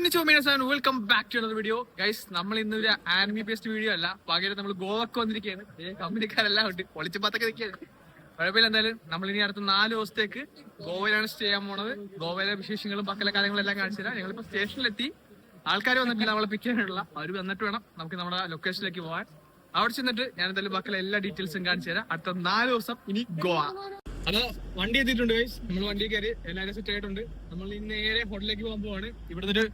Welcome back to another video guys. നമ്മൾ ഇന്നൊരു anime based video അല്ല, പകരം നമ്മൾ ഗോവക്ക് വന്നിരിക്കുകയാണ്. കമ്പനിക്കാരെല്ലാം ഉണ്ട്, പൊളിച്ചു പത്തൊക്കെ നിൽക്കുകയാണ്. കുഴപ്പമില്ല. എന്തായാലും നമ്മൾ ഇനി അടുത്ത 4 ദിവസത്തേക്ക് ഗോവയിലാണ് സ്റ്റേ ചെയ്യാൻ പോണത്. ഗോവയിലെ വിശേഷങ്ങളും ബാക്കിയുള്ള കാര്യങ്ങളെല്ലാം കാണിച്ചു തരാം. ഞങ്ങളിപ്പോ സ്റ്റേഷനിലെത്തി, ആൾക്കാർ വന്നിട്ടില്ല നമ്മളെ പിക്ക് ചെയ്യാനുള്ള. അവർ വന്നിട്ട് വേണം നമുക്ക് നമ്മുടെ ലൊക്കേഷനിലേക്ക് പോകാൻ. അവിടെ ചെന്നിട്ട് ഞാൻ എന്തായാലും ബാക്കിയുള്ള എല്ലാ ഡീറ്റെയിൽസും കാണിച്ചു തരാം. അടുത്ത 4 ദിവസം ഇനി ഗോവ. അത് വണ്ടി എത്തിയിട്ടുണ്ട് ഗൈസ്. നമ്മൾ വണ്ടി കയറി എല്ലാവരും സെറ്റ് ആയിട്ടുണ്ട്. നമ്മൾ ഇനി നേരെ ഹോട്ടലിലേക്ക് പോകാൻ പോവാണ്. ഇവിടുന്ന് ഒരു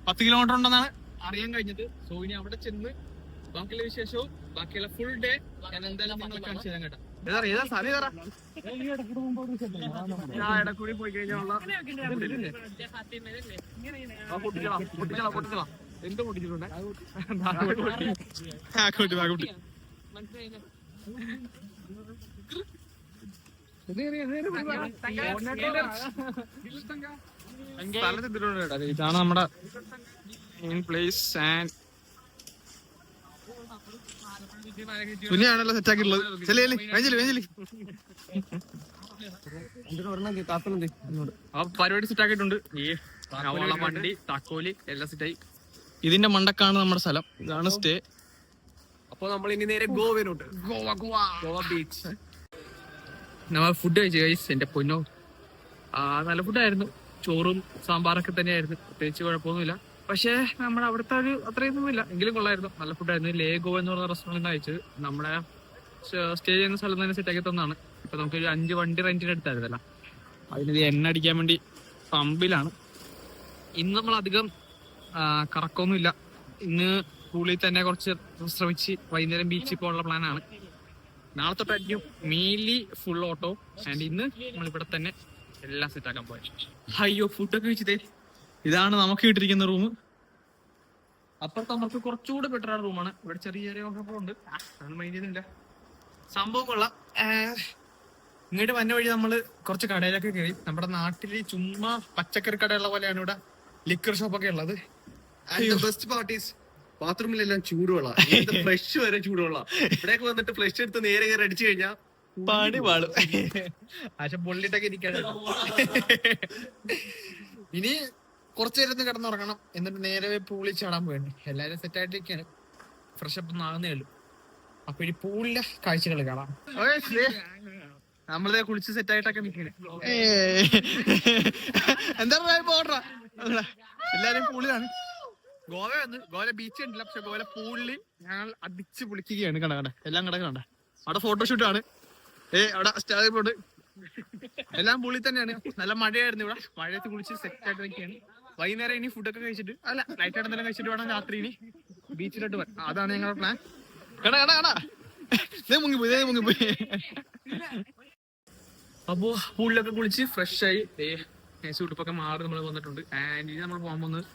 10 കിലോമീറ്റർ ഉണ്ടെന്നാണ് അറിയാൻ കഴിഞ്ഞത്. സോ ഇനി അവിടെ ചെന്ന് ബാക്കിയുള്ള വിശേഷവും ബാക്കിയുള്ള ഫുൾ ഡേ ഞാൻ എന്തായാലും നിങ്ങളെ കാണിച്ചു തരാൻ കേട്ടോ. ഇടക്കൂടി പോയി കഴിഞ്ഞാൽ എന്ത് പൊട്ടിച്ചിട്ടുണ്ട്. ഇതാണ് നമ്മുടെ മെയിൻ പ്ലേസ്. ആൻഡ് സുനിയാണല്ലോ സെറ്റ് ആക്കിയിട്ടുള്ളത്. പരിപാടി സെറ്റ് ആക്കിയിട്ടുണ്ട്. ഈ വണ്ടി താക്കോല് എല്ലാം സെറ്റായി. ഇതിന്റെ മണ്ടക്കാണ് നമ്മുടെ സ്ഥലം. ഇതാണ് സ്റ്റേ. അപ്പൊ നമ്മൾ ഇനി നേരെ ഗോവയിലോട്ട്. ഗോവ ബീച്ച്. നമ്മൾ ഫുഡ് കഴിച്ചു ഗൈസ്. എന്റെ പൊന്നോ, നല്ല ഫുഡായിരുന്നു. ചോറും സാമ്പാറൊക്കെ തന്നെയായിരുന്നു, പ്രത്യേകിച്ച് കുഴപ്പമൊന്നുമില്ല. പക്ഷേ നമ്മുടെ അവിടുത്തെ ഒരു അത്രയൊന്നുമില്ല, എങ്കിലും കൊള്ളായിരുന്നു. നല്ല ഫുഡായിരുന്നു. ലേഗോ എന്ന് പറഞ്ഞ റെസ്റ്റോറൻറ്റ് കഴിച്ചത്. നമ്മുടെ സ്റ്റേ ചെയ്യുന്ന സ്ഥലം തന്നെ സെറ്റാക്കി തന്നാണ്. ഇപ്പൊ നമുക്കൊരു 5 വണ്ടി റെന്റിന് എടുത്തായിരുന്നല്ലോ. അതിന് എണ്ണ അടിക്കാൻ വേണ്ടി പമ്പിലാണ്. ഇന്ന് നമ്മൾ അധികം കറക്കമൊന്നുമില്ല. ഇന്ന് സ്കൂളിൽ തന്നെ കുറച്ച് ശ്രമിച്ച് വൈകുന്നേരം ബീച്ചിൽ പോകാനുള്ള പ്ലാനാണ്. നാളെ തൊട്ടായിരിക്കും മെയിൻലി ഫുൾ ഓട്ടോ. ആൻഡ് ഇന്ന് നമ്മളിവിടെ തന്നെ എല്ലാം സെറ്റാക്കാൻ പോയി. അയ്യോ, ഫുഡൊക്കെ വെച്ചതേ. ഇതാണ് നമുക്ക് കിട്ടിയിരിക്കുന്ന റൂം. അപ്പുറത്ത് നമുക്ക് കുറച്ചുകൂടെ ബെറ്റർ ആണ് റൂമാണ്. ഇവിടെ ചെറിയ ചെറിയ ഉണ്ട്, അതൊന്നും മൈൻഡ് ചെയ്യുന്നില്ല. സംഭവം കൊള്ളാം. ഇങ്ങോട്ട് വന്ന വഴി നമ്മള് കുറച്ച് കടയിലൊക്കെ കയറി. നമ്മുടെ നാട്ടില് ചുമ്മാ പച്ചക്കറി കടയുള്ള പോലെയാണ് ഇവിടെ ലിക്കർ ഷോപ്പൊക്കെ ഉള്ളത്. ബെസ്റ്റ് പാർട്ടീസ് ബാത്റൂമിലെല്ലാം ചൂടുവെള്ള, ഫ്ലഷ് വരെ ചൂടുവെള്ള. ഇവിടെയൊക്കെ വന്നിട്ട് ഫ്ലഷ് എടുത്ത് നേരെ കയറി അടിച്ചു കഴിഞ്ഞാൽ പണി പാടും. പക്ഷെ പൊള്ളിട്ടൊക്കെ ഇരിക്കാണ്. ഇനി കുറച്ചു നേരത്ത് കിടന്നുറങ്ങണം, എന്നിട്ട് നേരെ പൂളിൽ ചാടാൻ പോയാണ്. എല്ലാരും സെറ്റ് ആയിട്ടിരിക്കാണ്. ഫ്രഷ് അപ്പ് ആകുന്നേ ഉള്ളൂ. അപ്പൊ ഈ പൂളിലെ കാഴ്ചകൾ കാണാം. നമ്മളിതേ കുളിച്ച് സെറ്റ് ആയിട്ടൊക്കെ നിൽക്കണേ. എന്താ പോട്രാ, എല്ലാരും പൂളിലാണ്. ഗോവ വന്ന് ഗോവയിലെ ബീച്ച് കണ്ടില്ല, പക്ഷെ ഗോവയിലെ പൂളിൽ ഞങ്ങൾ അടിച്ച് പൊളിക്കുകയാണ്. കണ്ട എല്ലാം കിടക്കണ്ട. അവിടെ ഫോട്ടോഷൂട്ടാണ്. അവിടെ സ്റ്റാർ ബോർഡ് എല്ലാം പുള്ളി തന്നെയാണ്. നല്ല മഴയായിരുന്നു ഇവിടെ. മഴയത്ത് കുളിച്ച് സെറ്റ് ആയിട്ട് നിൽക്കുകയാണ്. വൈകുന്നേരം ഇനി ഫുഡൊക്കെ കഴിച്ചിട്ട് നൈറ്റ് ആയിട്ട് എന്തെങ്കിലും കഴിച്ചിട്ട് വേണം രാത്രി ഇനി ബീച്ചിലോട്ട് പോകാൻ. അതാണ് ഞങ്ങളുടെ പ്ലാൻ. മുങ്ങിപ്പോയി. അപ്പോ പൂളിലൊക്കെ കുളിച്ച് ഫ്രഷ് ആയി ഉടുപ്പൊക്കെ മാറി നമ്മൾ വന്നിട്ടുണ്ട്. ആൻഡ് ഇനി നമ്മൾ പോകാൻ പോകുന്നത്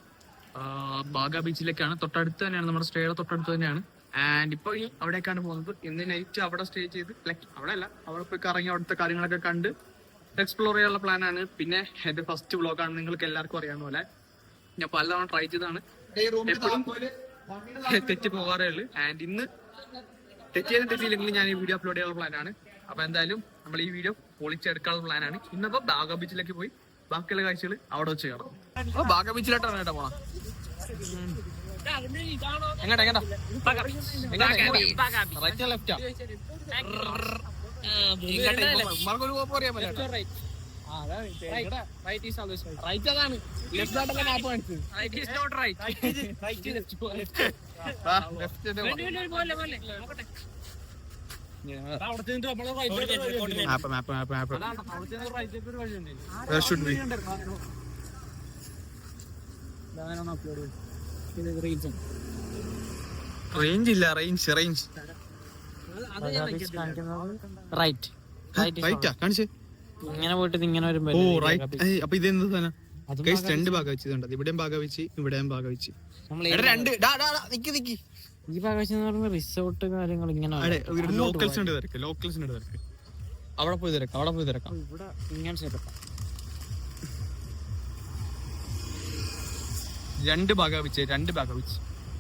ബാഗ ബീച്ചിലേക്കാണ്. തൊട്ടടുത്ത് തന്നെയാണ്, നമ്മുടെ സ്റ്റേയുടെ തൊട്ടടുത്ത് തന്നെയാണ്. ആൻഡ് ഇപ്പൊ ഈ അവിടേക്കാണ് പോകുന്നത്. ഇന്ന് നൈറ്റ് അവിടെ സ്റ്റേ ചെയ്ത്, ലൈക്ക് അവിടെ അല്ല, അവിടെ പോയി കറങ്ങി അവിടുത്തെ കാര്യങ്ങളൊക്കെ കണ്ട് എക്സ്പ്ലോർ ചെയ്യാനുള്ള പ്ലാനാണ്. പിന്നെ എന്റെ ഫസ്റ്റ് വ്ളോഗാണ്, നിങ്ങൾക്ക് എല്ലാവർക്കും അറിയാവുന്ന പോലെ. ഞാൻ പലതവണ ട്രൈ ചെയ്തതാണ്, എപ്പോഴും തെറ്റി പോകാറേ ഉള്ളു. ആൻഡ് ഇന്ന് തെറ്റിയില്ലെങ്കിൽ ഞാൻ ഈ വീഡിയോ അപ്ലോഡ് ചെയ്യാനുള്ള പ്ലാനാണ്. അപ്പൊ എന്തായാലും നമ്മൾ ഈ വീഡിയോ പൊളിച്ചെടുക്കാനുള്ള പ്ലാനാണ്. ഇന്നിപ്പോ ബാഗ ബീച്ചിലേക്ക് പോയി ബാക്കിയുള്ള കാഴ്ചകൾ അവിടെ വെച്ച് കാണാം. അപ്പൊ ബാഗ ബീച്ചിലോട്ടാണ് കേട്ടോ പോണം. റൈറ്റ് ലെഫ്റ്റാ? റേഞ്ച് ഇല്ല, റേഞ്ച് കാണിച്ചേ. ഇങ്ങനെ പോയിട്ട് ഇങ്ങനെ വരുമ്പോ അപ്പൊ ഇതെന്ത് സാധനം? രണ്ട് ഭാഗം വെച്ചിട്ടുണ്ട്. ഇവിടെയും ഭാഗം വെച്ച്, ഇവിടെയും ഭാഗം വെച്ച്. ഈ ഭാഗം വെച്ച് റിസോർട്ട് കാര്യങ്ങൾ ഇങ്ങനെ ലോക്കൽസിന്റെ തിരക്ക്. അവിടെ പോയി തിരക്കാം. ഇവിടെ ഇങ്ങനെ സെറ്റപ്പ്. 2 ഭാഗം വെച്ച്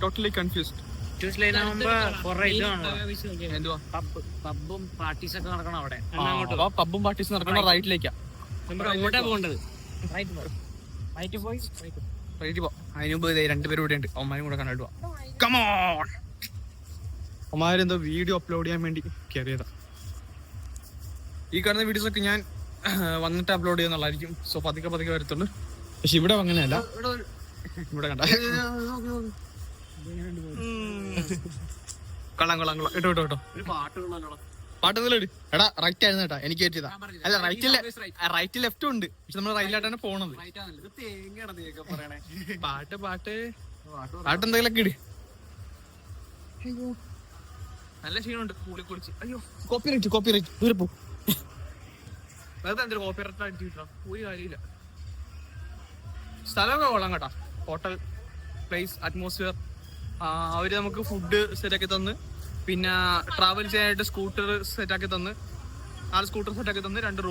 ടോട്ടലി കൺഫ്യൂസ്ഡ്. പബ്ബും പാർട്ടീസ് ഒക്കെ നടക്കണം അവിടെ. പബ്ബും പാർട്ടീസ് നടക്കണം റൈറ്റിലേക്കാ. അങ്ങോട്ടാ പോകേണ്ടത്. റൈറ്റ് പോയി റൈറ്റ് പോവാം. അതിന് മുമ്പ് രണ്ടുപേരും ഇവിടെ ഉണ്ട്, അമ്മമാരും കൂടെ കണ്ടിട്ട് പോവാം. കമോൺ. അമ്മമാരെന്തോ വീഡിയോ അപ്ലോഡ് ചെയ്യാൻ വേണ്ടി കയറിയതാ. ഈ കാണുന്ന വീഡിയോസ് ഒക്കെ ഞാൻ വന്നിട്ട് അപ്ലോഡ് ചെയ്യുന്നുള്ളതായിരിക്കും. സോ പതുക്കെ പതുക്കെ വരത്തുള്ളൂ. പക്ഷെ ഇവിടെ അങ്ങനെയല്ല. ഇവിടെ കണ്ട കൊള്ളാം കൊള്ളാം കൊള്ളാം. ഇട്ടോ ഇട്ടോ ഇട്ടോ. പാട്ട് എന്തെങ്കിലും എടാ. റൈറ്റ് ആയിരുന്നു കേട്ടാ, എനിക്ക് പറ്റിയതാ. അല്ല റൈറ്റ് ലെഫ്റ്റും ഉണ്ട്, പക്ഷെ നമ്മൾ റൈറ്റിലായിട്ടാണ് പോണത്. പാട്ട് പാട്ട് പാട്ട് എന്തെങ്കിലുമൊക്കെ ഇട്. അയ്യോ നല്ല ക്ഷീണമുണ്ട്, കൂടി കുളിച്ച്. അയ്യോ കോപ്പിറൈറ്റ് ദൂരെ പോ. വെറുതെ എന്തൊരു കോപ്പിറൈറ്റ് അടിച്ചു കിട്ടാം, ഒരു കാര്യമില്ല. സ്ഥലമൊക്കെ കൊള്ളാം കേട്ടാ. Hotel, place, atmosphere. അവര് നമുക്ക് ഫുഡ് സെറ്റാക്കി തന്ന്, പിന്നെ ട്രാവൽ ചെയ്യാനായിട്ട് സ്കൂട്ടർ സെറ്റാക്കി തന്ന്, 4 സ്കൂട്ടർ സെറ്റാക്കി തന്ന്, 2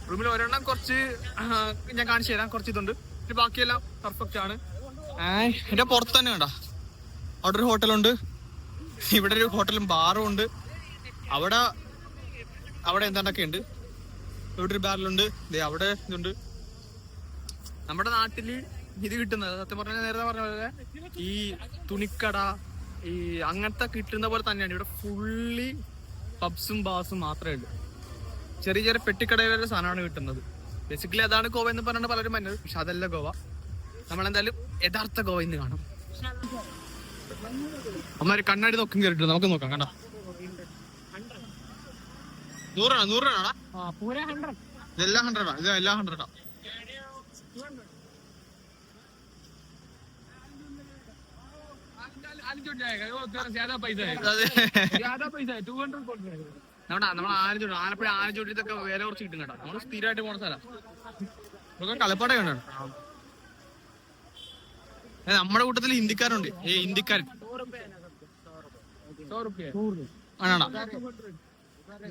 റൂമിൽ ഒരെണ്ണം കുറച്ച് ഞാൻ കാണിച്ചു തരാം, കുറച്ച് ഇതുണ്ട്. പിന്നെ ബാക്കിയെല്ലാം പെർഫെക്റ്റ് ആണ്. എന്റെ പുറത്ത് തന്നെ കണ്ടാ, അവിടെ ഒരു ഹോട്ടലുണ്ട്, ഇവിടെ ഒരു ഹോട്ടലും ബാറും ഉണ്ട്. അവിടെ എന്താണ്ടൊക്കെ ഉണ്ട്. ഇവിടെ ഒരു ബാറിലുണ്ട്, അവിടെ ഇതുണ്ട്. നമ്മുടെ നാട്ടില് ഇത് കിട്ടുന്നത് സത്യം പറഞ്ഞാൽ നേരത്തെ പറഞ്ഞ പോലെ ഈ തുണിക്കട ഈ അങ്ങനത്തെ കിട്ടുന്ന പോലെ തന്നെയാണ് ഇവിടെ. ഫുള്ളി പബ്സും ബാസും മാത്രമേ ഉള്ളൂ. ചെറിയ ചെറിയ പെട്ടിക്കടയിലെ സാധനമാണ് കിട്ടുന്നത്. ബേസിക്കലി അതാണ് ഗോവ എന്ന് പറഞ്ഞാൽ പലരും പറഞ്ഞത്. പക്ഷെ അതല്ല ഗോവ. നമ്മളെന്തായാലും യഥാർത്ഥ ഗോവ ഇന്ന് കാണാം. അമ്മമാര് കണ്ണാടി നോക്കും കയറിട്ട് നമുക്ക് നോക്കാം. കണ്ട 100 ഇതെല്ലാം 100 ഇതെല്ലാം 100. ആലപ്പുഴ ആനച്ചോട്ടിത്തൊക്കെ വില കുറച്ച് കിട്ടും കേട്ടോ. നമ്മള് സ്ഥിരമായിട്ട് പോണ സ്ഥലം. കളിപ്പാട്ട കണ്ടോ. നമ്മുടെ കൂട്ടത്തിൽ ഹിന്ദിക്കാരുണ്ട്. ഹിന്ദിക്കാരൻ ആണാ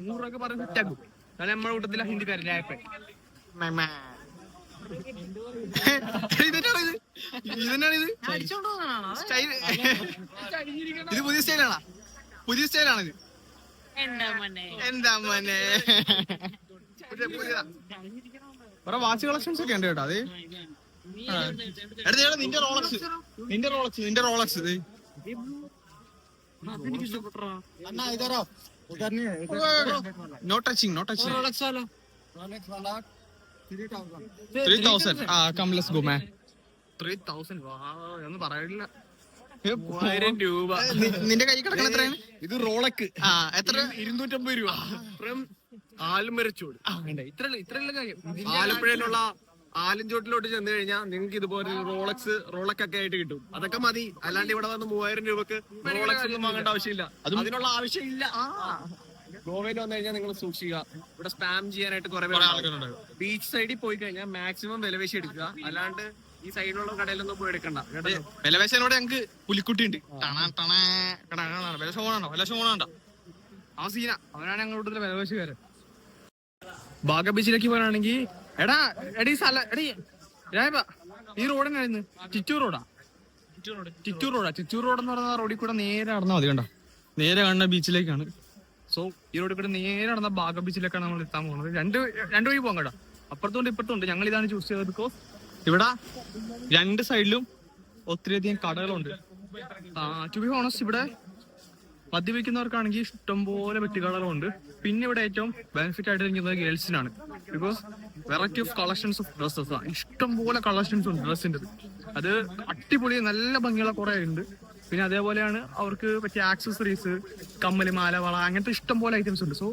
100 രൂപ പറഞ്ഞ് സെറ്റാക്കും. അതായത് നമ്മുടെ കൂട്ടത്തിലെ ഹിന്ദിക്കാരൻ രായപ്പൻ. ഇത് പുതിയ സ്റ്റൈലാണോ? പുതിയ സ്റ്റൈലാണിത്. എന്താ മോനെ കുറെ വാച്ച് കളക്ഷൻസ് ഒക്കെ ഉണ്ട് കേട്ടോ. അത് നിന്റെ Rolex no touching 3000. come let's go man. 3000 ഒന്നും പറയില്ല. 3000 രൂപ നിന്റെ കൈ കിടക്കണ എത്രയാണ്? ഇത് റോളക്ക് എത്ര? 250 രൂപ. ആലുമരച്ചോട് ഇത്രയുള്ള കാര്യം. ആലപ്പുഴയിലുള്ള ആലിൻചോട്ടിലോട്ട് ചെന്ന് കഴിഞ്ഞാൽ നിങ്ങൾക്ക് ഇതുപോലെ റോളക്കൊക്കെ ആയിട്ട് കിട്ടും. അതൊക്കെ മതി. അല്ലാണ്ട് ഇവിടെ വന്ന് 3000 രൂപക്ക് റോളക്സ് ഒന്നും വാങ്ങേണ്ട ആവശ്യമില്ല. അതിനുള്ള ആവശ്യമില്ല. ഗോവയിൽ വന്നു കഴിഞ്ഞാൽ നിങ്ങൾ സൂക്ഷിക്കുക. ഇവിടെ സ്പാം ചെയ്യാനായിട്ട് കുറെ ആൾക്കാരുണ്ട്. ബീച്ച് സൈഡിൽ പോയി കഴിഞ്ഞാൽ മാക്സിമം വിലവേശി എടുക്കുക. അല്ലാണ്ട് ഈ സൈഡിലുള്ള കടയിലൊന്നും പോയി എടുക്കണ്ട. വിലവേശനോടെ ഞങ്ങൾക്ക് പുലിക്കുട്ടി ഉണ്ട്. വില ഷോണുണ്ടോ ആ സീന. അവനാണ് ഞങ്ങളുടെ കൂടുതൽ വിലവേശുകാരൻ. ബാഗ ബീച്ചിലേക്ക് പോകാനാണെങ്കിൽ എടീ ഈ റോഡ് തന്നെയായിരുന്നു. ചിറ്റൂർ റോഡ് എന്ന് പറയുന്ന റോഡിൽ കൂടെ നേരെ നടന്നാൽ മതി. കണ്ടോ, നേരെ കാണുന്ന ബീച്ചിലേക്കാണ്. സോ ഈ റോഡിൽ കൂടെ നേരെ നടന്ന ബാഗ ബീച്ചിലേക്കാണ് നമ്മൾ എത്താൻ പോകുന്നത്. രണ്ട് വഴി പോകാം കേട്ടോ. അപ്പുറത്തുണ്ട് ഇപ്പുറത്തുണ്ട്. ഞങ്ങൾ ഇതാണ് ചൂസ് ചെയ്തത്. ബിക്കോസ് ഇവിടെ 2 സൈഡിലും ഒത്തിരിയധികം കടകളുണ്ട്. ടു ബി ഹോണസ്റ്റ് ഇവിടെ മദ്യപിക്കുന്നവർക്കാണെങ്കിൽ ഇഷ്ടംപോലെ വെട്ടുകടകളുണ്ട്. പിന്നെ ഇവിടെ ഏറ്റവും ബെനിഫിറ്റ് ആയിട്ട് ഇരിക്കുന്നത് ഗേൾസിനാണ്. Because variety of collections of dresses ആണ്. ഇഷ്ടംപോലെ കളക്ഷൻസ് ഉണ്ട് ഡ്രസ്സിൻ്റെ. അത് അടിപൊളി നല്ല ഭംഗിയുള്ള കുറെ ഉണ്ട്. പിന്നെ അതേപോലെയാണ് അവർക്ക് പറ്റിയ ആക്സസറീസ്, കമ്മല്, മാല, വള, അങ്ങനത്തെ ഇഷ്ടംപോലെ ഐറ്റംസ് ഉണ്ട്. സോ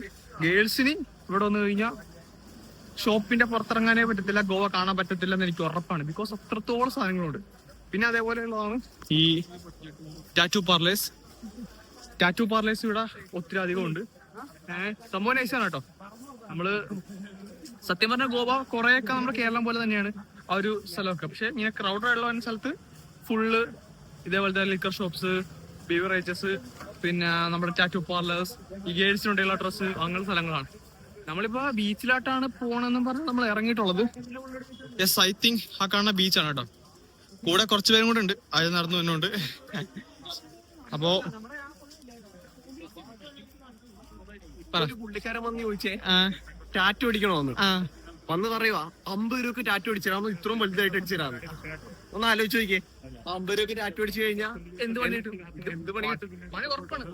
ഗേൾസിന് ഇവിടെ വന്നു കഴിഞ്ഞാൽ ഷോപ്പിന്റെ പുറത്തിറങ്ങാനേ പറ്റത്തില്ല, ഗോവ കാണാൻ പറ്റത്തില്ല എന്ന് എനിക്ക് ഉറപ്പാണ്. ബിക്കോസ് അത്രത്തോളം സാധനങ്ങളുണ്ട്. പിന്നെ അതേപോലെയുള്ളതാണ് ഈ ടാറ്റു പാർലേഴ്സ് ഇവിടെ ഒത്തിരി അധികം ഉണ്ട്. സംഭവം നൈസാണ് കേട്ടോ. നമ്മള് സത്യം പറഞ്ഞ ഗോവ കുറെയൊക്കെ നമ്മുടെ കേരളം പോലെ തന്നെയാണ് ആ ഒരു സ്ഥലമൊക്കെ. പക്ഷെ ഇങ്ങനെ ക്രൗഡ് ഉള്ള സ്ഥലത്ത് ഫുള്ള് ഇതേപോലത്തെ ലിക്കർ ഷോപ്സ്, ബീവറേജസ്, പിന്നെ നമ്മുടെ ടാറ്റു പാർലേഴ്സ്, ഈ ഗേൾസിനുണ്ടെയുള്ള ഡ്രസ്സ്, അങ്ങനത്തെ സ്ഥലങ്ങളാണ്. നമ്മളിപ്പോ ബീച്ചിലായിട്ടാണ് പോണെന്നും പറഞ്ഞ് നമ്മൾ ഇറങ്ങിയിട്ടുള്ളത്. യെസ്, ഐ തിങ്ക് ആ കാണുന്ന ബീച്ചാണ് കേട്ടോ. കൂടെ കുറച്ച് പേരും കൂടെ ഉണ്ട്, അത് നടന്നു തന്നുണ്ട്. അപ്പോ പുള്ളിക്കാരൻ വന്ന് ചോദിച്ചേ ടാറ്റു അടിക്കണോന്ന്. വന്ന് പറയുവാ 50 രൂപക്ക് ടാറ്റു അടിച്ചിടാമോ, ഇത്രയും വലുതായിട്ട് അടിച്ചിടാന്ന്. ഒന്ന് ആലോചിച്ച് നോക്കിയേ, 50 രൂപക്ക് ടാറ്റു അടിച്ചു കഴിഞ്ഞാൽ എന്ത് പണി കിട്ടും? എന്ത് പണി കിട്ടും? പണി ഉറപ്പാണ്.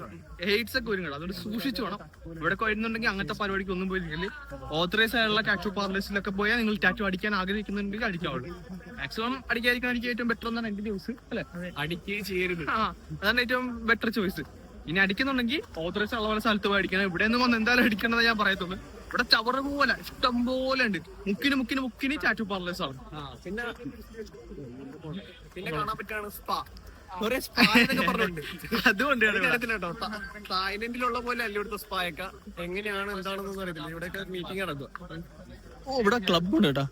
എയ്ഡ്സ് ഒക്കെ ഒരുങ്ങണം, അതുകൊണ്ട് സൂക്ഷിച്ചു വേണം. ഇവിടെ വരുന്നുണ്ടെങ്കിൽ അങ്ങനത്തെ പരിപാടിക്ക് ഒന്നും പോയില്ലെങ്കിൽ ഓത്തറൈസ് ആയുള്ള ടാറ്റു പാർലേഴ്സിലൊക്കെ പോയാൽ നിങ്ങൾ ടാറ്റു അടിക്കാൻ ആഗ്രഹിക്കുന്നുണ്ടെങ്കിൽ അടിക്കാവുള്ളൂ. മാക്സിമം അടിക്കാതിരിക്കാൻ ഏറ്റവും ബെറ്റർ എന്നാണ് എന്റെ ന്യൂസ് അല്ലെ. അടിക്കുകയും ചെയ്യരുത്. അതാണ് ഏറ്റവും ബെറ്റർ ചോയ്സ്. ഇനി അടിക്കുന്നുണ്ടെങ്കിൽ ഓത്തറൈസ് ഉള്ള പോലെ സ്ഥലത്ത് പോയി അടിക്കണം. ഇവിടെ നിന്ന് വന്ന് എന്തായാലും അടിക്കണമെന്ന് ഞാൻ പറയത്തുള്ളൂ. ഇവിടെ ചവറ് പോലെ ഇഷ്ടം പോലെ ഉണ്ട്. മുക്കിന് ടാറ്റു പാർലേഴ്സ് ആണ്. പിന്നെ കാണാൻ പറ്റാണ് സ്പാ. കുറെ സ്പാ എന്നൊക്കെ പറഞ്ഞിട്ടുണ്ട്. അതുകൊണ്ട് അറിയത്തില്ല കേട്ടോ, തായ്ലൻഡിലുള്ള പോലെ അല്ല ഇവിടുത്തെ സ്പാ ഒക്കെ. എങ്ങനെയാണ് എന്താണെന്നൊന്നും അറിയത്തില്ല. ഇവിടെയൊക്കെ മീറ്റിംഗ് നടക്കുക. ഓ ഇവിടെ ക്ലബ് ഉണ്ട് കേട്ടാ.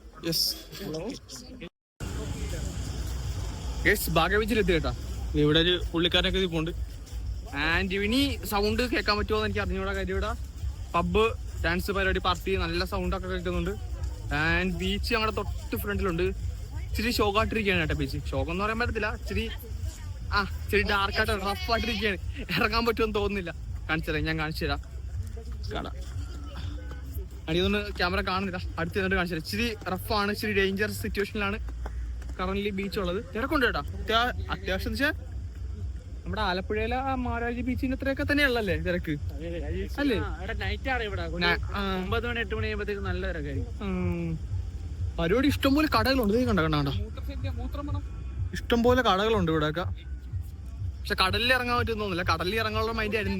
യെസ് ഭാഗ്യവീച്ചിലെത്തി കേട്ടാ. ഇവിടെ ഒരു പുള്ളിക്കാരനൊക്കെ ഇരിപ്പുണ്ട്. ആൻഡ് ഇനി സൗണ്ട് കേൾക്കാൻ പറ്റുമോ എന്ന് എനിക്ക് അറിഞ്ഞൂടാ. കാര്യം ഇവിടെ പബ്ബ്, ഡാൻസ് പരിപാടി, പാർട്ടി, നല്ല സൗണ്ടൊക്കെ കേൾക്കുന്നുണ്ട്. ആൻഡ് ബീച്ച് ഞങ്ങളുടെ തൊട്ട് ഫ്രണ്ടിലുണ്ട്. ഇച്ചിരി ഷോക്കായിട്ടിരിക്കുകയാണ് കേട്ടോ ബീച്ച്. ഷോക്ക് എന്ന് പറയാൻ പറ്റത്തില്ല, ഇച്ചിരി ഡാർക്കായിട്ട് റഫായിട്ടിരിക്കുകയാണ്. ഇറങ്ങാൻ പറ്റുമെന്ന് തോന്നുന്നില്ല. കാണിച്ചു തരാം, ഞാൻ കാണിച്ചു തരാം. കാണാം, അടിയൊന്നും ക്യാമറ കാണുന്നില്ല. അടുത്ത് നിന്നിട്ട് കാണിച്ചു തരാം. ഇച്ചിരി റഫാണ്, ഇച്ചിരി ഡേഞ്ചറസ് സിറ്റുവേഷനിലാണ് കറന്റ് ബീച്ച് ഉള്ളത്. തിരക്കുണ്ട് കേട്ടോ, അത്യാവശ്യം വെച്ചാൽ നമ്മുടെ ആലപ്പുഴയിലെ മാരാജി ബീച്ചിന്റെ അത്രയൊക്കെ തന്നെയുള്ളല്ലേ തിരക്ക് അല്ലേ? നൈറ്റ് ആണ് ഇവിടെ 9 മണി 8 മണി ആകുമ്പോഴത്തേക്ക് നല്ല തിരക്കായിരിക്കും. പരിപാടി ഇഷ്ടംപോലെ കടകളുണ്ട്. കണ്ട ഇഷ്ടംപോലെ കടകളുണ്ട് ഇവിടെയൊക്കെ. പക്ഷെ കടലിൽ ഇറങ്ങാൻ പറ്റുന്നൊന്നുമില്ല. കടലിൽ ഇറങ്ങാനുള്ള മൈൻഡ് ആയിരുന്നു.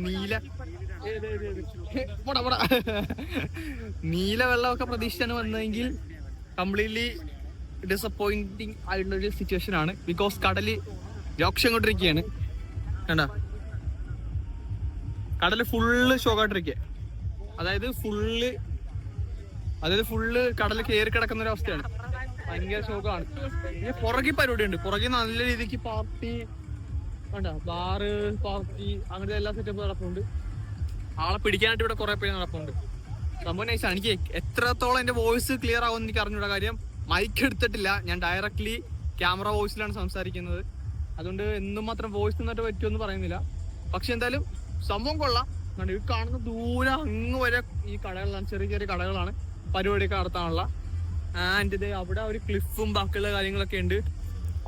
നീല വെള്ളമൊക്കെ പ്രതീക്ഷിച്ചാണ് വന്നതെങ്കിൽ കംപ്ലീറ്റ്ലി ഡിസപ്പോയിന്റിങ് ആയിട്ടുള്ള ഒരു സിറ്റുവേഷൻ ആണ്. ബിക്കോസ് കടല് രോക്ഷം കൊണ്ടിരിക്കുകയാണ്. കണ്ട കടല് ഫുള്ള് ഷോക്കായിട്ടിരിക്കുക. അതായത് ഫുള്ള് കടല് കയറി കിടക്കുന്ന ഒരു അവസ്ഥയാണ്. ഭയങ്കര ഷോക്കാണ്. പിന്നെ പുറകെ പരിപാടി ഉണ്ട്. പുറകെ നല്ല രീതിക്ക് പാർട്ടി വേണ്ട, ബാറ്, പാർട്ടി, അങ്ങനത്തെ എല്ലാ സെറ്റപ്പ് നടപ്പുണ്ട്. ആളെ പിടിക്കാനായിട്ട് ഇവിടെ കുറെ പേര് നടപ്പുണ്ട്. സംഭവം നൈസാണ്. എനിക്ക് എത്രത്തോളം എന്റെ വോയിസ് ക്ലിയർ ആവുമെന്ന് എനിക്ക് അറിഞ്ഞൂടാ. കാര്യം മൈക്ക് എടുത്തിട്ടില്ല, ഞാൻ ഡയറക്ട്ലി ക്യാമറ വോയിസിലാണ് സംസാരിക്കുന്നത്. അതുകൊണ്ട് എന്നും മാത്രം വോയിസ് നിന്നിട്ട് പറ്റുമെന്ന് പറയുന്നില്ല. പക്ഷെ എന്തായാലും സംഭവം കൊള്ളാം. ഈ കാണുന്ന ദൂരം അങ്ങ് വരെ ഈ കടകളാണ്, ചെറിയ ചെറിയ കടകളാണ് പരിപാടിയൊക്കെ നടത്താനുള്ള. ആൻഡ് ഇത് അവിടെ ഒരു ക്ലിഫും ബാക്കിയുള്ള കാര്യങ്ങളൊക്കെ ഉണ്ട്.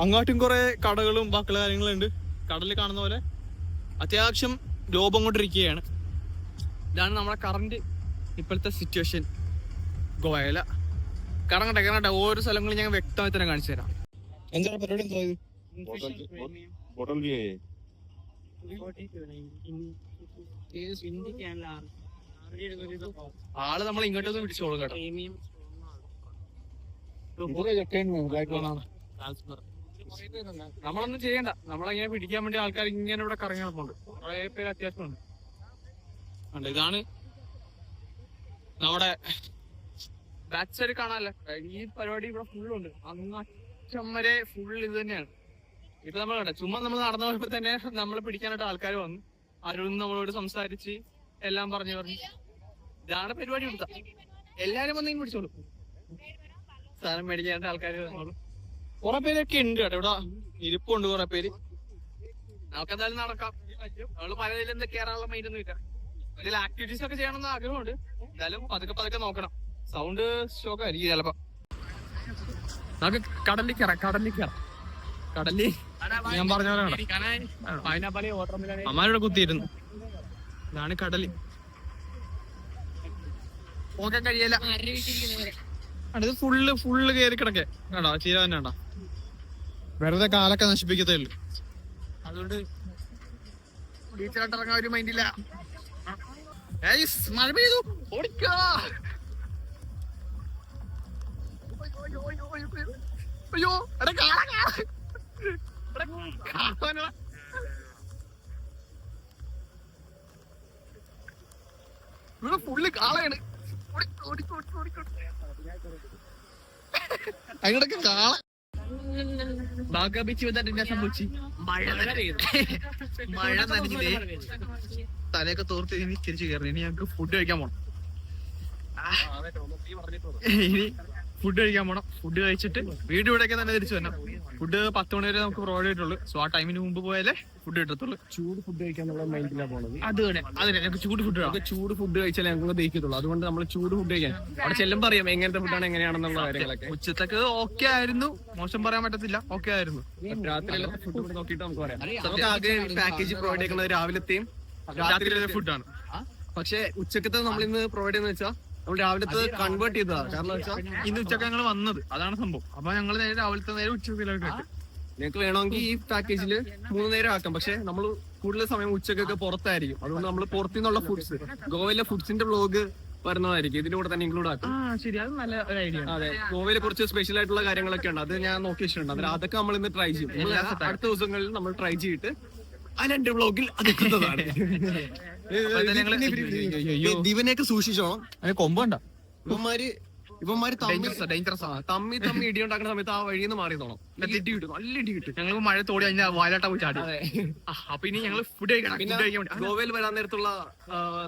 അങ്ങോട്ടും കുറെ കടകളും ബാക്കിയുള്ള കാര്യങ്ങളുണ്ട്. കടലിൽ കാണുന്ന പോലെ അത്യാവശ്യം രൂപം കൊണ്ടിരിക്കുകയാണ്. ഇതാണ് നമ്മുടെ കറന്റ് ഇപ്പോഴത്തെ സിറ്റുവേഷൻ ഗോവയില. കറങ്ങട്ടെ ഓരോ സ്ഥലങ്ങളും ഞാൻ വ്യക്തമായി തന്നെ കാണിച്ചു തരാം. എന്താ പരിപാടി? എന്താ ഇത്? ആള് നമ്മൾ ഇങ്ങോട്ടൊന്നും പിടിച്ചോളും കേട്ടോ. നമ്മളൊന്നും ചെയ്യണ്ട. നമ്മളെങ്ങനെ പിടിക്കാൻ വേണ്ടി ആൾക്കാർ ഇങ്ങനെ ഇവിടെ കറങ്ങി നടപ്പുണ്ട്. കുറെ പേര് അത്യാവശ്യമുണ്ട്. ഇതാണ് നമ്മുടെ ബാക്ക് സൈഡ് കാണാനല്ലേ. ഈ പരിപാടി ഇവിടെ ഫുള്ളുണ്ട്. അങ്ങ് അറ്റം വരെ ഫുൾ ഇത് തന്നെയാണ്. ഇപ്പൊ നമ്മൾ കണ്ട ചുമ്മാ നമ്മൾ നടന്നു പോയപ്പോ തന്നെ നമ്മളെ പിടിക്കാനായിട്ട് ആൾക്കാർ വന്നു. ആരോടും നമ്മളോട് സംസാരിച്ച് എല്ലാം പറഞ്ഞു. ഇതാണ് പരിപാടി എടുത്ത. എല്ലാരും വന്ന് പിടിച്ചോളൂ. സാധനം മേടിക്കാനായിട്ട് ആൾക്കാർ വന്നോളൂ. കുറെ പേരൊക്കെ ഉണ്ട് കേട്ടോ ഇവിടെ. ഇരിപ്പുണ്ട് കുറെ പേര്. നമുക്ക് എന്തായാലും നടക്കാം. നമ്മള് പലതിലും എന്താ കയറാനുള്ള മൈൻഡൊന്നും ഇല്ല. ഇതിൽ ആക്ടിവിറ്റീസ് ഒക്കെ ചെയ്യണമെന്ന് ആഗ്രഹമുണ്ട്. എന്തായാലും പതുക്കെ നോക്കണം. സൗണ്ട് ഷോക്ക് ആയിരിക്കും ചിലപ്പോ. നമുക്ക് കടലിൽ കയറാം. കടലിൽ ഞാൻ പറഞ്ഞ പോലെ അമ്മാരുടെ കുത്തിയിരുന്നു. ഇതാണ് കടല്. പോകാൻ കഴിയല. ഇത് ഫുള്ള് കയറി കിടക്കേ. കണ്ടോ ചീര തന്നെ കണ്ടോ. വെറുതെ കാലൊക്കെ നശിപ്പിക്കത്തേ ഉള്ളു. അതുകൊണ്ട് ബീച്ചിലോട്ട് ഇറങ്ങാൻ ഒരു മൈൻഡില്ല. മഴ പെയ്തു. ഓടിക്കോ. അയ്യോ എടാ ഇവിടെ ഫുള്ള് കാളയാണ്. അങ്ങോട്ടൊക്കെ കാള. ബീച്ച് വന്നിട്ട് സംഭവിച്ചു. മഴ നനഞ്ഞില്ലേ, തലയൊക്കെ തോർത്ത് ഇനി തിരിച്ചു കയറി. ഇനി ഞങ്ങക്ക് ഫുഡ് കഴിക്കാൻ പോണം. ഇനി ഫുഡ് കഴിക്കാൻ പോണം. ഫുഡ് കഴിച്ചിട്ട് വീട് ഇവിടേക്ക് തന്നെ തിരിച്ചു വരണം. ഫുഡ് 10 മണി വരെ നമുക്ക് പ്രൊവൈഡ് ചെയ്തിട്ടുള്ളൂ. സോ ആ ടൈമിന് മുമ്പ് പോയാലേ ഫുഡ് കിട്ടത്തുള്ളൂ. ചൂട് ഫുഡ് കഴിക്കാന്നുള്ള മൈൻഡിലാണ് പോണത്. അതിനെ ഞങ്ങൾക്ക് ചൂട് ഫുഡ് ചൂട് ഫുഡ് കഴിച്ചാലേ ഞങ്ങൾക്ക് ദഹിക്കത്തുള്ളൂ. അതുകൊണ്ട് നമ്മൾ ചൂട് ഫുഡ് കഴിക്കാൻ അവിടെ ചെല്ലുമ്പോൾ അറിയാം എങ്ങനത്തെ ഫുഡാണ് എങ്ങനെയാണെന്നുള്ള കാര്യങ്ങളൊക്കെ. ഉച്ചത്തേക്ക് ഓക്കെ ആയിരുന്നു, മോശം പറയാൻ പറ്റത്തില്ല, ഓക്കെ ആയിരുന്നു. രാത്രിയിലെ ഫുഡ് നോക്കിയിട്ട് നമുക്ക് പറയാം. നമുക്ക് ആകെ പാക്കേജ് പ്രൊവൈഡ് ചെയ്യുന്നത് രാവിലത്തെയും രാത്രിയിലെ ഫുഡാണ്. പക്ഷെ ഉച്ചക്കത്തെ നമ്മൾ ഇന്ന് പ്രൊവൈഡ് ചെയ്യുന്ന വെച്ചാൽ നമ്മൾ രാവിലത്തെ കൺവേർട്ട് ചെയ്തതാണ്. കാരണം വെച്ചാൽ ഇന്ന് ഉച്ചക്ക് ഞങ്ങൾ വന്നത്, അതാണ് സംഭവം. അപ്പൊ ഞങ്ങൾ നേരെ രാവിലത്തെ നേരെ ഉച്ചക്കിലോട്ട് ഇട്ട്. നിങ്ങൾക്ക് വേണമെങ്കിൽ ഈ പാക്കേജിൽ 3 നേരം ആക്കാം. പക്ഷെ നമ്മൾ കൂടുതൽ സമയം ഉച്ചക്കൊക്കെ പുറത്തായിരിക്കും. അതുകൊണ്ട് നമ്മൾ പുറത്തു നിന്നുള്ള ഫുഡ്സ്, ഗോവയിലെ ഫുഡ്സിന്റെ വ്ലോഗ് വരുന്നതായിരിക്കും ഇതിന്റെ കൂടെ തന്നെ ഇൻക്ലൂഡ് ആക്കും. ശരി, അത് നല്ല ഒരു ഐഡിയ. അതെ, ഗോവയിലെ കുറച്ച് സ്പെഷ്യൽ ആയിട്ടുള്ള കാര്യങ്ങളൊക്കെ ഉണ്ട്. അത് ഞാൻ നോക്കി വെച്ചിട്ടുണ്ട്. അന്നേരം അതൊക്കെ നമ്മൾ ഇന്ന് ട്രൈ ചെയ്യും. അടുത്ത ദിവസങ്ങളിൽ നമ്മൾ ട്രൈ ചെയ്തിട്ട് അതിന്റെ വ്ലോഗിൽ അതെത്തുന്നതാണ്. ദിവനെയൊക്കെ സൂക്ഷിച്ചോണം. കൊമ്പുണ്ട ഇവന്മാര് തമ്മി ഇടി ഉണ്ടാക്കുന്ന സമയത്ത് ആ വഴിയിൽ നിന്ന് മാറിയതോണം. നല്ല ഇടി കിട്ടും. ഞങ്ങൾ മഴ തോടി കഴിഞ്ഞാൽ വാലാട്ട പോയി ചാടി. അപ്പൊ ഇനി ഞങ്ങൾ ഫുഡ് കഴിക്കണം. പിന്നെ ഗോവയിൽ വരാൻ നേരത്തുള്ള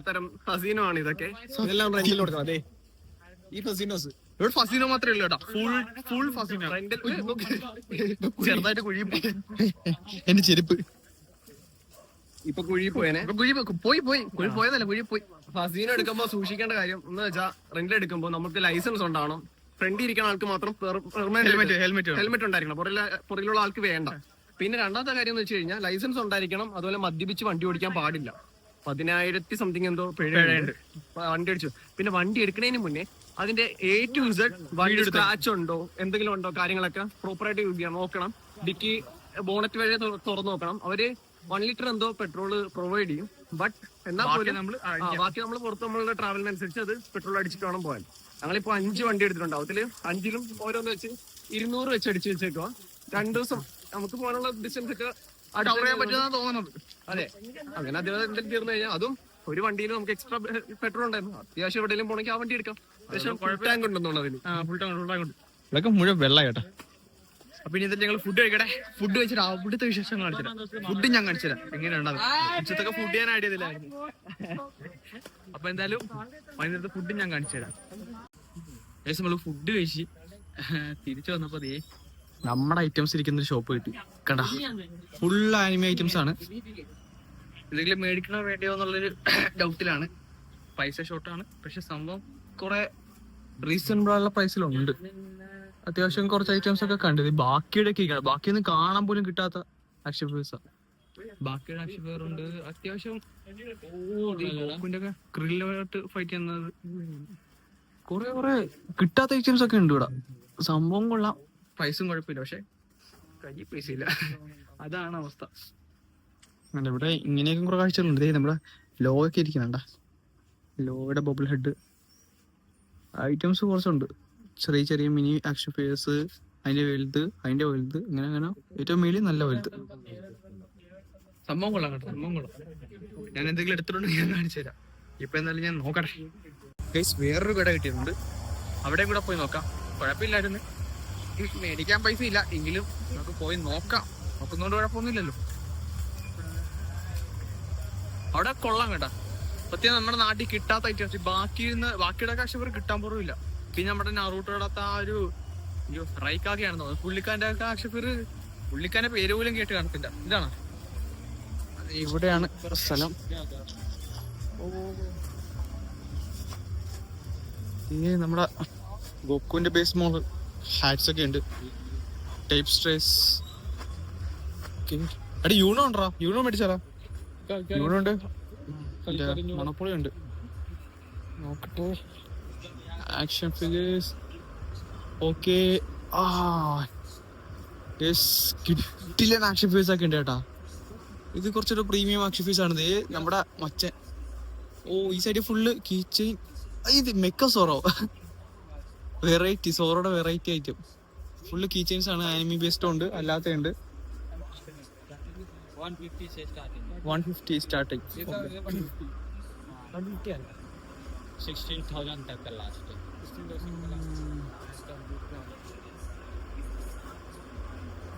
തരം ഫസീനോ ആണ് ഇതൊക്കെ. ഇതെല്ലാം റെന്റിൽ കൊടുക്കണം. അതെ, ഈ ഫസീനോസ് ഇവിടെ ഫസീനോ മാത്രമേ ഉള്ളൂ കേട്ടോ. ഫുൾ ഫസീനോ. ചെറുതായിട്ട് കുഴി എന്റെ ചെരുപ്പ് ഇപ്പൊ കുഴി പോയേനെ. പോയി പോയതല്ല, കുഴി പോയി. ഫസീനോ എടുക്കുമ്പോ സൂക്ഷിക്കേണ്ട കാര്യം എന്ന് വെച്ചാൽ റെന്റ് എടുക്കുമ്പോൾ നമുക്ക് ലൈസൻസ് ഉണ്ടാവണം. ഫ്രണ്ടിൽ ഇരിക്കുന്ന ആൾക്ക് മാത്രം ഹെൽമെറ്റ് ഉണ്ടായിരിക്കണം. പുറകിലുള്ള ആൾക്ക് വേണ്ട. പിന്നെ രണ്ടാമത്തെ കാര്യം എന്ന് വെച്ച് കഴിഞ്ഞാൽ ലൈസൻസ് ഉണ്ടായിരിക്കണം. അതുപോലെ മദ്യപിച്ച് വണ്ടി ഓടിക്കാൻ പാടില്ല. 10,000 സംതിങ് എന്തോ പിഴയുണ്ട് വണ്ടി അടിച്ചു. പിന്നെ വണ്ടി എടുക്കുന്നതിന് മുന്നേ അതിന്റെ A to Z വണ്ടി സ്ക്രാച്ച് ഉണ്ടോ എന്തെങ്കിലും ഉണ്ടോ കാര്യങ്ങളൊക്കെ പ്രോപ്പറായിട്ട് യൂസ് ചെയ്യാൻ നോക്കണം. ഡിക്കി ബോണറ്റ് വഴി തുറന്നു നോക്കണം. അവര് 1 ലിറ്റർ എന്തോ പെട്രോള് പ്രൊവൈഡ് ചെയ്യും. ബട്ട് എന്നാൽ പോലും ബാക്കി നമ്മൾ പുറത്ത് നമ്മളുടെ ട്രാവലിനനുസരിച്ച് അത് പെട്രോൾ അടിച്ചിട്ട് വേണം പോകാൻ. ഞങ്ങളിപ്പോ 5 വണ്ടി എടുത്തിട്ടുണ്ടാവും. അതില് 5ലും ഓരോന്ന് വെച്ച് 200 വെച്ച് അടിച്ചു വെച്ചേക്കുക. 2 ദിവസം നമുക്ക് പോകാനുള്ള ഡിസ്റ്റൻസ് ഒക്കെ തോന്നുന്നത്. അതെ, അങ്ങനെ അദ്ദേഹം എന്തെങ്കിലും തീർന്നു കഴിഞ്ഞാൽ അതും ഒരു വണ്ടിയിൽ നമുക്ക് എക്സ്ട്രാ പെട്രോൾ ഉണ്ടായിരുന്നു. അത്യാവശ്യം എവിടെയെങ്കിലും പോണെങ്കിൽ ആ വണ്ടി എടുക്കാം. അത്യാവശ്യം ഫുൾ ടാങ്ക് ഉണ്ടെന്നുള്ളതിന്. ഇതൊക്കെ മുഴുവൻ വെള്ളം കേട്ടോ. അപ്പൊ ഇനി ഞങ്ങൾ ഫുഡ് കഴിക്കട്ടെ. ഫുഡ് കഴിച്ചിട്ട് അവിടുത്തെ വിശേഷം കാണിച്ചുതരാം. ഫുഡ് ഞാൻ കാണിച്ചുതരാം എങ്ങനെയുണ്ടാവും. ഉച്ചത്തൊക്കെ ഫുഡ് ഞാൻ ആഡ് ചെയ്തില്ലായിരുന്നു. അപ്പൊ എന്തായാലും വൈകുന്നേരത്തെ ഫുഡ് ഞാൻ കാണിച്ചുതരാം. ഏകദേശം നമ്മള് ഫുഡ് കഴിച്ച് തിരിച്ചു വന്നപ്പോ നമ്മുടെ ഐറ്റംസ് ഇരിക്കുന്ന ഒരു ഷോപ്പ് കിട്ടി. കണ്ട, ഫുൾ ആനിമി ഐറ്റംസ് ആണ്. എന്തെങ്കിലും മേടിക്കണോ വേണ്ടിയോ എന്നുള്ളൊരു ഡൗട്ടിലാണ്. പൈസ ഷോർട്ടാണ്. പക്ഷെ സംഭവം കുറെ റീസണബിൾ ആയുള്ള പ്രൈസിലുണ്ട്. അത്യാവശ്യം കുറച്ച് ഐറ്റംസ് ഒക്കെ കണ്ടത്. ബാക്കിയുടെ ബാക്കിയൊന്നും കാണാൻ പോലും കിട്ടാത്ത ആക്ഷൻ ഫിഗേഴ്സാ. ബാക്കിയുടെ ആക്ഷൻ ഫിഗർ ഉണ്ട്. അത്യാവശ്യം ഗോക്കുന്റെ ഒക്കെ ക്രില്ലോട്ട് ഫൈറ്റ് ചെയ്യുന്നത് കുറെ കിട്ടാത്ത ഐറ്റംസ് ഒക്കെ ഉണ്ട് ഇവിടെ. സംഭവം കൊള്ളാം. പ്രൈസും കുഴപ്പമില്ല. പക്ഷെ കയ്യിൽ പൈസ ഇല്ല. അതാണ് അവസ്ഥ. ഇവിടെ ഇങ്ങനെയൊക്കെ കുറെ കാഴ്ചകളുണ്ട്. നമ്മുടെ ലോ ഒക്കെ ഇരിക്കുന്നുണ്ട. ലോയുടെ ബബിൾ ഹെഡ് ഐറ്റംസ് കുറച്ചുണ്ട്. ചെറിയ ചെറിയ മിനി ആക്ഷൻ ഫിഗേഴ്സ്. അതിന്റെ വലുത് ഇങ്ങനെ അങ്ങനെ ഏറ്റവും മേളിൽ നല്ല വലുത്. സംഭവം കൊള്ളാം കേട്ടോ. സംഭവം കൊള്ളാം. ഞാൻ എന്തെങ്കിലും എടുത്തിട്ടുണ്ടെങ്കിൽ ഞാൻ കാണിച്ചു തരാം. ഇപ്പൊ എന്തായാലും ഞാൻ നോക്കട്ടെ. വേറൊരു കട കിട്ടിയിട്ടുണ്ട്. അവിടെ കൂടെ പോയി നോക്കാം. കുഴപ്പമില്ലായിരുന്നു. മേടിക്കാൻ പൈസ ഇല്ല എങ്കിലും നമുക്ക് പോയി നോക്കാം. നോക്കുന്നോണ്ട് കുഴപ്പമൊന്നുമില്ലല്ലോ. അവിടെ കൊള്ളാം കേട്ടാ. പ്രത്യേകം നമ്മുടെ നാട്ടിൽ കിട്ടാത്ത ഐറ്റംസ്. ബാക്കിയുടെ കാശ് ഇവർ കിട്ടാൻ പോലും. പിന്നെ നമ്മുടെ നറൂട്ടോടത്ത ആ ഒരു റൈക്കാകെയാണെന്ന് തോന്നുന്നു. പുള്ളിക്കാന്റെ കാശിഫിർ. പുള്ളിക്കാന്റെ പേര് പോലും കേട്ട് കാണത്തില്ല. ഇതാണ് ഇവിടെയാണ് സ്ഥലം. നമ്മുടെ ഗോക്കുവിന്റെ ബേസ് മോഡൽ ഹാറ്റ്സ് ഒക്കെ ഉണ്ട്. ടൈപ്പ് സ്ട്രേസ്. അടി യൂണോ ഉണ്ടോ? യൂണോ മേടിച്ചാലോ? യൂണോ ഉണ്ട്. മണപ്പൊളി ഉണ്ട്. നോക്കട്ടെ. Action figures okay. കിട്ടില്ല ആക്ഷൻ ഫിഗേഴ്സ് ഒക്കെ ഉണ്ട് കേട്ടാ. ഇത് കുറച്ചൊരു പ്രീമിയം ആക്ഷൻ ഫിഗേഴ്സ് ആണ്. നമ്മുടെ മച്ചൻ. ഈ സൈഡ് ഫുള്ള് കീ ചെയിൻ. ഇത് മെക്ക സോറോ വെറൈറ്റി. സോറോയുടെ variety item full key chains ആണ്. ആനിമി ബേസ്ഡ് ഉണ്ട്, അല്ലാത്ത ഉണ്ട്. 150 സ്റ്റാർട്ടിങ്. 16,000 तक का लास्ट है.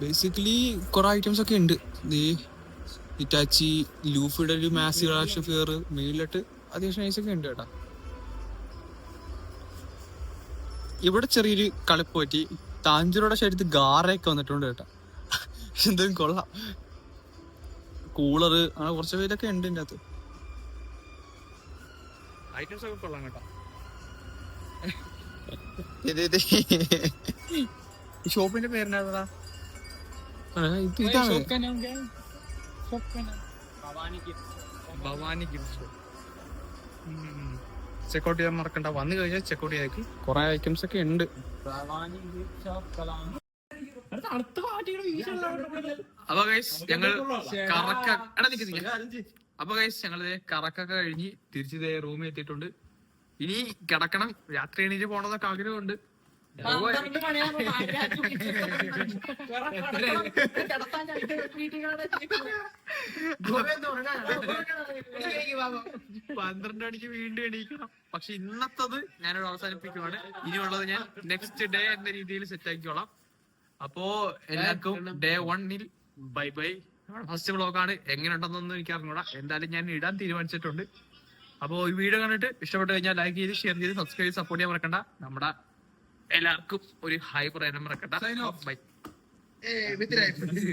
ബേസിക്കലി കുറെ ഐറ്റംസ് ഒക്കെ ഉണ്ട്. ഇറ്റാച്ചി, ലൂഫിയുടെ ഒരു മാസീവ് ആക്ഷൻ ഫിഗർ. മേളിലോട്ട് അത്യാവശ്യം നൈസ് ഒക്കെ ഉണ്ട് കേട്ടാ. ഇവിടെ ചെറിയൊരു കളിപ്പ് പറ്റി. താഞ്ചൂരുടെ ശരീരത്ത് ഗാറയൊക്കെ വന്നിട്ടുണ്ട് കേട്ടോ. എന്തും കൊള്ളാം. കൂളറ് അങ്ങനെ കുറച്ച് പേരൊക്കെ ഉണ്ട് ഇതിന്റെ അകത്ത്. ഐറ്റംസ് ഒക്കെ കൊള്ളാം കേട്ടോ. ഈ ഷോപ്പിന്റെ പേരെന്താ? ഭവാനി ഗിഫ്റ്റ്. ചെക്കൗട്ട് ചെയ്യാൻ മറക്കണ്ട, വന്നു കഴിഞ്ഞാൽ ചെക്കൗട്ട് ചെയ്തേക്ക്. കുറെ ഐറ്റംസ് ഒക്കെ ഉണ്ട്. അപ്പൊ ഗൈസ് ഞങ്ങൾ കറക്കൊക്കെ കഴിഞ്ഞ് തിരിച്ച് റൂമിൽ എത്തിയിട്ടുണ്ട്. ഇനി കിടക്കണം. രാത്രി എണീറ്റ് പോണെന്നൊക്കെ ആഗ്രഹമുണ്ട്. പന്ത്രണ്ട് മണിക്ക് വീണ്ടും എണീക്കണം. പക്ഷെ ഇന്നത്തത് ഞാനിവിടെ അവസാനിപ്പിക്കുവാണ്. ഇനിയുള്ളത് ഞാൻ നെക്സ്റ്റ് ഡേ എന്ന രീതിയിൽ സെറ്റ് ആക്കിക്കോളാം. അപ്പോ എല്ലാവർക്കും ഡേ 1 ബൈ ബൈ. ഫസ്റ്റ് വ്ളോഗാണ്, എങ്ങനെ ഉണ്ടെന്നൊന്നും എനിക്ക് അറിഞ്ഞൂടാ. എന്തായാലും ഞാൻ ഇടാൻ തീരുമാനിച്ചിട്ടുണ്ട്. അപ്പോ ഈ വീഡിയോ കണ്ടിട്ട് ഇഷ്ടപ്പെട്ട് കഴിഞ്ഞാൽ ലൈക്ക് ചെയ്ത് ഷെയർ ചെയ്ത് സബ്സ്ക്രൈബ് ചെയ്ത് സപ്പോർട്ട് ചെയ്യാൻ മറക്കണ്ട. നമ്മുടെ എല്ലാവർക്കും ഒരു ഹായ് പറയാനും മറക്കണ്ട. ബൈ.